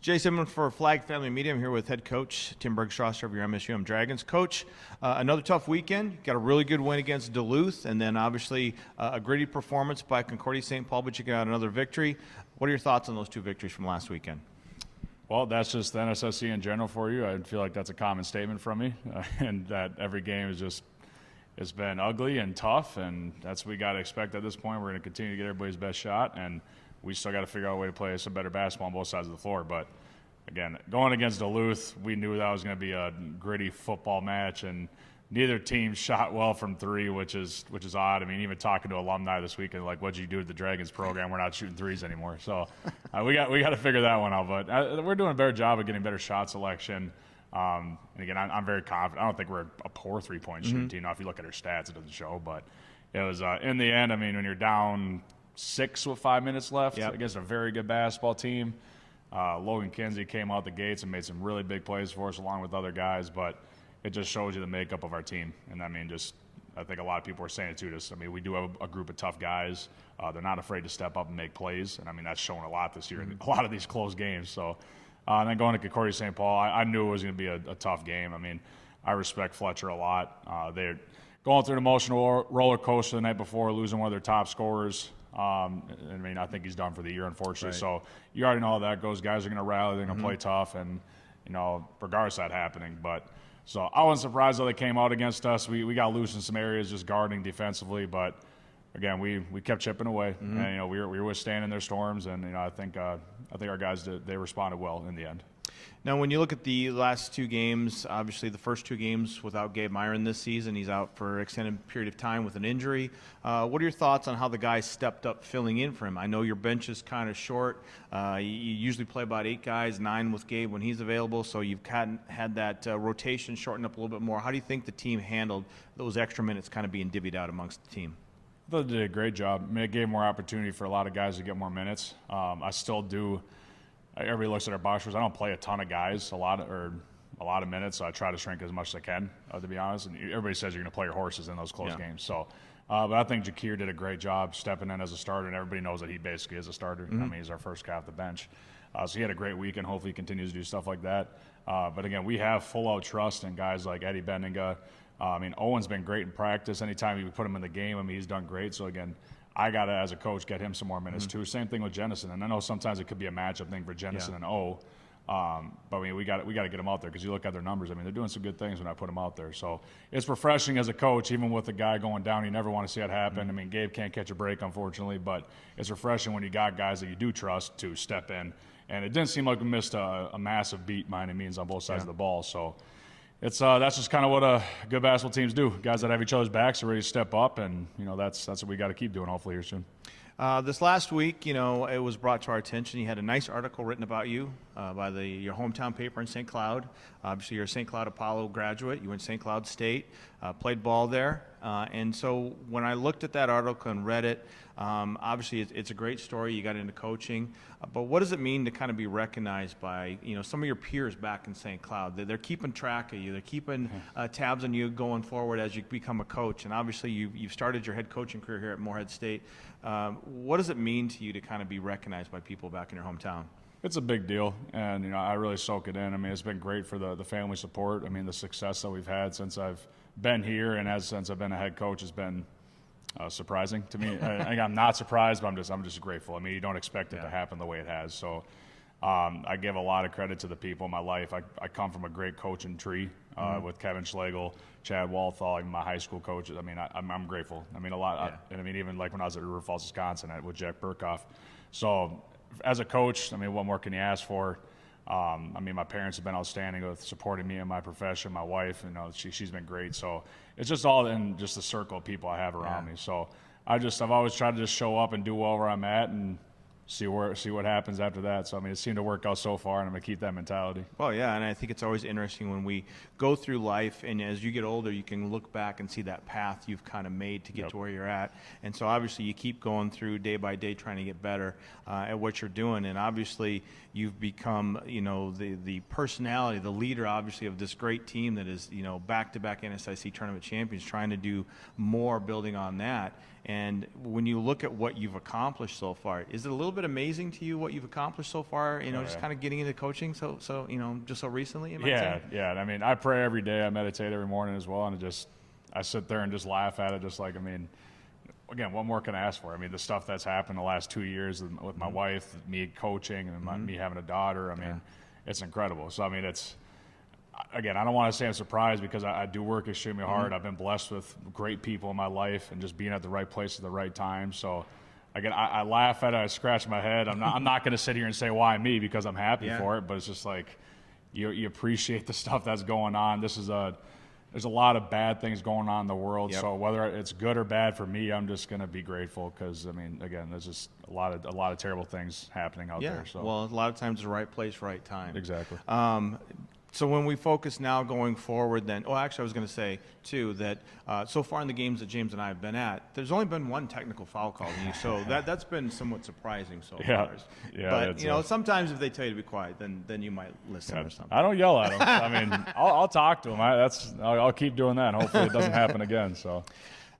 Jace Denman for Flag Family Media. I'm here with head coach Tim Bergstraser of your MSUM Dragons. Coach, another tough weekend. Got a really good win against Duluth, and then obviously a gritty performance by Concordia St. Paul, but you got another victory. What are your thoughts on those two victories from last weekend? Well, that's just the NSSC in general for you. I feel like that's a common statement from me, and that every game is just it's been ugly and tough, and that's what we got to expect at this point. We're going to continue to get everybody's best shot, and we still got to figure out a way to play some better basketball on both sides of the floor. But again, going against Duluth, we knew that was going to be a gritty football match, and neither team shot well from three, which is odd. I mean, even talking to alumni this weekend, like, what'd you do with the Dragons program? We're not shooting threes anymore. So we got to figure that one out. But we're doing a better job of getting better shot selection. And again, I'm very confident. I don't think we're a poor three-point shooting team. Now, if you look at our stats, it doesn't show. But it was in the end. I mean, when you're down 6 with 5 minutes left against a very good basketball team. Logan Kinsey came out the gates and made some really big plays for us along with other guys, but it just shows you the makeup of our team. And I mean, I think a lot of people are saying it too. I mean, we do have a group of tough guys. They're not afraid to step up and make plays, and I mean, that's shown a lot this year in a lot of these close games. So and then going to Concordia St. Paul, I knew it was going to be a tough game. I mean, I respect Fletcher a lot. They're going through an emotional roller coaster the night before, losing one of their top scorers. I mean, I think he's done for the year, unfortunately. Right. So you already know how that goes. Guys are going to rally. They're going to play tough, and, you know, regardless of that happening. But so I wasn't surprised that they came out against us. We got loose in some areas just guarding defensively. But, again, we kept chipping away. And, you know, we were withstanding their storms. And, you know, I think our guys, they responded well in the end. Now, when you look at the last two games, obviously the first two games without Gabe Myron this season, he's out for an extended period of time with an injury. What are your thoughts on how the guys stepped up filling in for him? I know your bench is kind of short. You usually play about 8 guys, 9 with Gabe when he's available, so you've had that rotation shortened up a little bit more. How do you think the team handled those extra minutes kind of being divvied out amongst the team? I thought they did a great job. I mean, it gave more opportunity for a lot of guys to get more minutes. I still do. Everybody looks at our box scores. I don't play a ton of guys, a lot of minutes. So I try to shrink as much as I can, to be honest. And everybody says you're going to play your horses in those close games. So, but I think Jakir did a great job stepping in as a starter, and everybody knows that he basically is a starter. I mean, he's our first guy off the bench. So he had a great week, and hopefully he continues to do stuff like that. But again, we have full-out trust in guys like Eddie Benninga. I mean, Owen's been great in practice. Anytime we put him in the game, I mean, he's done great. So again, I got to, as a coach, get him some more minutes too. Same thing with Jennison. And I know sometimes it could be a matchup thing for Jennison and O. But I mean, we got to get them out there because you look at their numbers. I mean, they're doing some good things when I put them out there. So it's refreshing as a coach, even with the guy going down. You never want to see that happen. I mean, Gabe can't catch a break, unfortunately, but it's refreshing when you got guys that you do trust to step in. And it didn't seem like we missed a massive beat by any means on both sides of the ball. So it's that's just kind of what good basketball teams do. Guys that have each other's backs are ready to step up, and you know that's what we got to keep doing. Hopefully here soon. This last week, you know, it was brought to our attention. You had a nice article written about you by your hometown paper in St. Cloud. Obviously, you're a St. Cloud Apollo graduate. You went to St. Cloud State, played ball there. And so when I looked at that article and read it, obviously it's a great story. You got into coaching. But what does it mean to kind of be recognized by, you know, some of your peers back in St. Cloud? They're keeping track of you. They're keeping tabs on you going forward as you become a coach. And obviously you've started your head coaching career here at Morehead State. What does it mean to you to kind of be recognized by people back in your hometown? It's a big deal, and you know I really soak it in. I mean, it's been great for the family support. I mean, the success that we've had since I've been here and since I've been a head coach has been surprising to me. I'm not surprised, but I'm just grateful. I mean, you don't expect it to happen the way it has. So I give a lot of credit to the people in my life. I come from a great coaching tree with Kevin Schlegel, Chad Walthall, my high school coaches. I mean, I'm grateful. I mean, a lot. And I mean, even like when I was at River Falls, Wisconsin, with Jack Burkhoff. So as a coach, I mean, what more can you ask for? I mean, my parents have been outstanding with supporting me in my profession. My wife, you know, she's been great. So it's just all in just the circle of people I have around me. So I've always tried to just show up and do well where I'm at and see what happens after that. So, I mean, it seemed to work out so far, and I'm going to keep that mentality. Well, yeah, and I think it's always interesting when we go through life, and as you get older, you can look back and see that path you've kind of made to get to where you're at. And so, obviously, you keep going through day by day trying to get better at what you're doing. And obviously, you've become, you know, the personality, the leader, obviously, of this great team that is, you know, back-to-back NSIC tournament champions, trying to do more building on that. And when you look at what you've accomplished so far, is it a little bit amazing to you what you've accomplished so far? You know, just kind of getting into coaching so just so recently. Yeah. I mean, I pray every day. I meditate every morning as well, and I sit there and just laugh at it. Just like, I mean, again, what more can I ask for? I mean, the stuff that's happened the last 2 years with my wife, me coaching, and me having a daughter. I mean, it's incredible. So I mean, again, I don't want to say I'm surprised because I do work extremely hard. I've been blessed with great people in my life and just being at the right place at the right time. So, again, I laugh at it. I scratch my head. I'm not going to sit here and say why me because I'm happy for it. But it's just like you appreciate the stuff that's going on. There's a lot of bad things going on in the world. So whether it's good or bad for me, I'm just going to be grateful because, I mean, again, there's just a lot of terrible things happening out there. So. Well, a lot of times the right place, right time. Exactly. So when we focus now going forward then, actually I was going to say too that so far in the games that James and I have been at, there's only been one technical foul call on you, so that's been somewhat surprising so far. Yeah, but sometimes if they tell you to be quiet, then you might listen or something. I don't yell at them. I mean, I'll talk to them. I'll keep doing that. Hopefully it doesn't happen again. So.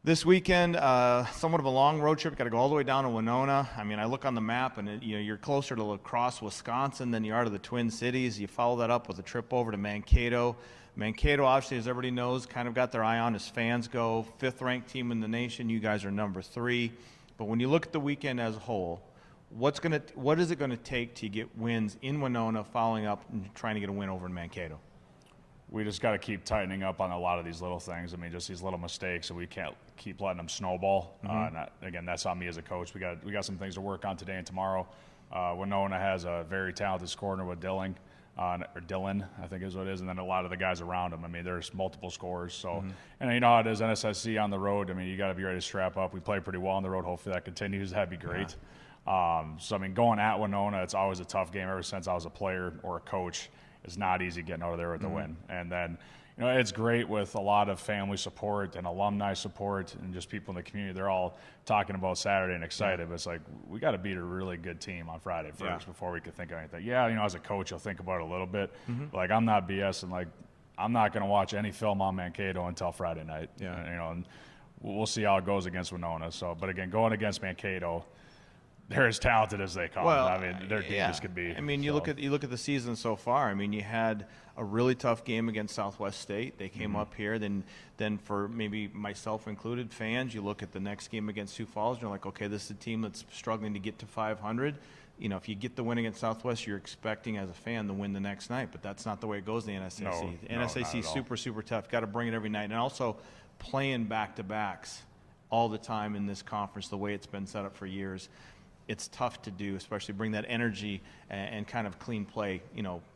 This weekend, somewhat of a long road trip. Got to go all the way down to Winona. I mean, I look on the map, and you're closer to La Crosse, Wisconsin, than you are to the Twin Cities. You follow that up with a trip over to Mankato. Mankato, obviously, as everybody knows, kind of got their eye on as fans go. 5th-ranked team in the nation. You guys are number 3. But when you look at the weekend as a whole, what is it going to take to get wins in Winona, following up and trying to get a win over in Mankato? We just got to keep tightening up on a lot of these little things. I mean, just these little mistakes, and we can't keep letting them snowball. Again, that's on me as a coach. We got some things to work on today and tomorrow. Winona has a very talented scorer with Dylan, I think is what it is, and then a lot of the guys around him. I mean, there's multiple scorers. So, and you know how it is, NSSC on the road. I mean, you got to be ready to strap up. We play pretty well on the road. Hopefully that continues. That'd be great. So, I mean, going at Winona, it's always a tough game. Ever since I was a player or a coach, it's not easy getting out of there with the win. And then, it's great with a lot of family support and alumni support and just people in the community. They're all talking about Saturday and excited. But it's like, we got to beat a really good team on Friday first before we could think of anything. As a coach, you'll think about it a little bit. Like, I'm not BSing. Like, I'm not going to watch any film on Mankato until Friday night. And we'll see how it goes against Winona. So, but again, going against Mankato, they're as talented as they come. I mean, their deep as could be. I mean, you look at the season so far. I mean, you had a really tough game against Southwest State. They came up here. Then for maybe myself included, fans, you look at the next game against Sioux Falls, and you're like, okay, this is a team that's struggling to get to 500. If you get the win against Southwest, you're expecting as a fan to win the next night, but that's not the way it goes in the NSAC. No, The NSAC is super, super tough. Got to bring it every night. And also playing back-to-backs all the time in this conference, the way it's been set up for years. It's tough to do, especially bring that energy and kind of clean play,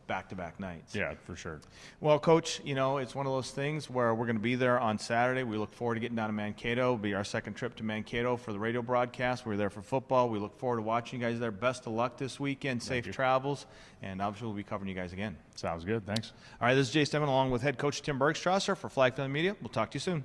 back-to-back nights. Yeah, for sure. Well, Coach, it's one of those things where we're going to be there on Saturday. We look forward to getting down to Mankato. It'll be our second trip to Mankato for the radio broadcast. We're there for football. We look forward to watching you guys there. Best of luck this weekend. Safe travels. And obviously we'll be covering you guys again. Sounds good. Thanks. All right, this is Jace Denman along with head coach Tim Bergstraser for Flag Family Media. We'll talk to you soon.